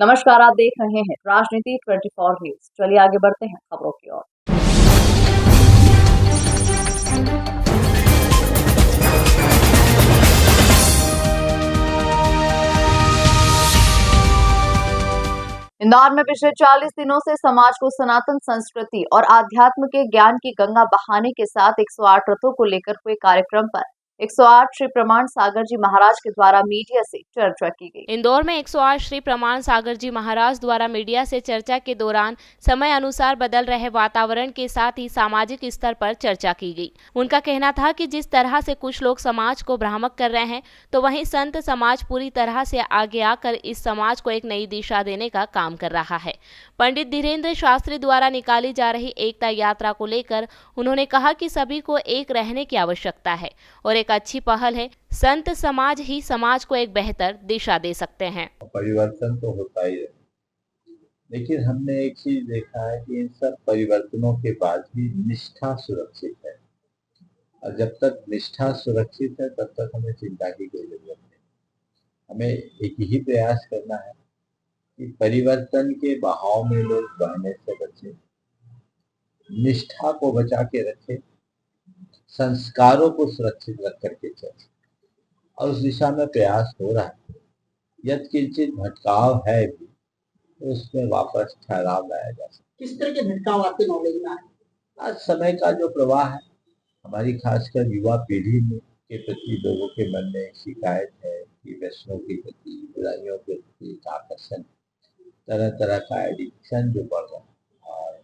नमस्कार, आप देख रहे हैं राजनीति 24 न्यूज। चलिए आगे बढ़ते हैं खबरों की ओर। इंदौर में पिछले 40 दिनों से समाज को सनातन संस्कृति और आध्यात्म के ज्ञान की गंगा बहाने के साथ 108 रथों को लेकर हुए कार्यक्रम पर 108 श्री प्रमाण सागर जी महाराज के द्वारा मीडिया से चर्चा की गई। इंदौर में 108 श्री प्रमाण सागर जी महाराज द्वारा मीडिया से चर्चा के दौरान समय अनुसार बदल रहे वातावरण के साथ ही सामाजिक स्तर पर चर्चा की गई। उनका कहना था कि जिस तरह से कुछ लोग समाज को भ्रामक कर रहे हैं, तो वहीं संत समाज पूरी तरह से आगे आकर इस समाज को एक नई दिशा देने का काम कर रहा है। पंडित धीरेन्द्र शास्त्री द्वारा निकाली जा रही एकता यात्रा को लेकर उन्होंने कहा कि सभी को एक रहने की आवश्यकता है और एक अच्छी पहल है। संत समाज ही समाज को एक बेहतर दिशा दे सकते हैं। परिवर्तन तो होता ही है, लेकिन हमने एक चीज देखा है कि इन सब परिवर्तनों के बाद भी निष्ठा सुरक्षित है, और जब तक निष्ठा सुरक्षित है तब तक हमें चिंता की कोई जरूरत नहीं। हमें एक ही प्रयास करना है कि परिवर्तन के बहाव में लोग बहने से बचे, निष्ठा को बचा के रखे, संस्कारों को सुरक्षित रख करके चले, और उस दिशा में प्रयास हो रहा है। यदि किंचित भटकाव है भी तो उसमें वापस ठहराव लाया जा सकता है। किस तरह के भटकाव आपके नॉलेज में आए? आज समय का जो प्रवाह है, हमारी खासकर युवा पीढ़ी में के प्रति लोगों के मन में एक शिकायत है कि व्यसनों के प्रति, बुराइयों के प्रति एक आकर्षण, तरह तरह का एडिक्शन जो बढ़ रहा है और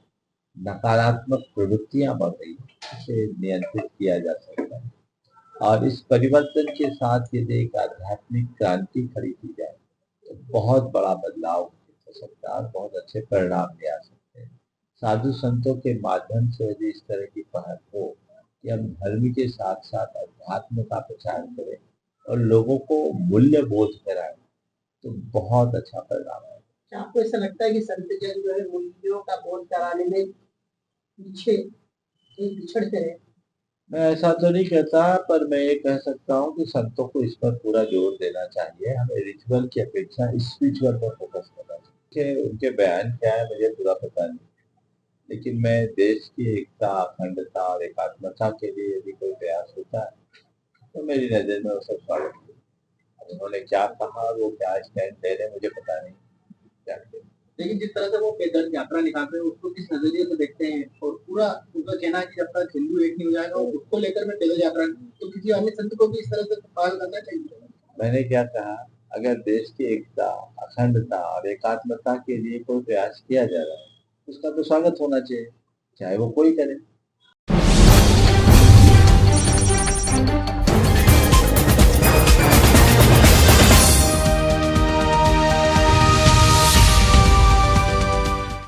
नकारात्मक प्रवृत्तियां बढ़ रही है, इसे नियंत्रित किया जा सकता है। और इस परिवर्तन के साथ यदि एक आध्यात्मिक क्रांति खड़ी की जाए तो बहुत बड़ा बदलाव हो सकता है, बहुत अच्छे परिणाम भी आ सकते हैं। साधु संतों के माध्यम से यदि इस तरह की पहल हो कि हम धर्म के साथ साथ अध्यात्म का प्रचार करें और लोगों को मूल्य बोध कराएं, तो बहुत अच्छा परिणाम है। क्या आपको ऐसा लगता है कि संत जन जो है मूल्यों का बोध कराने में पिछड़ते रहे? मैं ऐसा तो नहीं कहता, पर मैं ये कह सकता हूँ कि संतों को इस पर पूरा जोर देना चाहिए। हमें रिचुअल की अपेक्षा स्पिरिचुअल पर फोकस करना चाहिए। उनके बयान क्या है मुझे पूरा पता नहीं, लेकिन मैं देश की एकता, अखंडता और एकात्मता के लिए यदि कोई प्रयास होता है तो मेरी नजर में वो सब स्वागत है। उन्होंने क्या कहा, वो क्या स्टैंड ले रहे, मुझे पता नहीं क्या किया। लेकिन जिस तरह से वो पैदल यात्रा निकालते हैं उसको किस नजरिए से देखते हैं, और पूरा उनका कहना है कि जब तक हिंदू एक नहीं हो जाएगा उसको लेकर मैं पैदल यात्रा, तो किसी अन्य संत को भी इस तरह से पहल करना चाहिए। मैंने क्या कहा, अगर देश की एकता, अखंडता और एकात्मता के लिए कोई प्रयास किया जा रहा है उसका तो स्वागत होना चाहिए, चाहे वो कोई करे।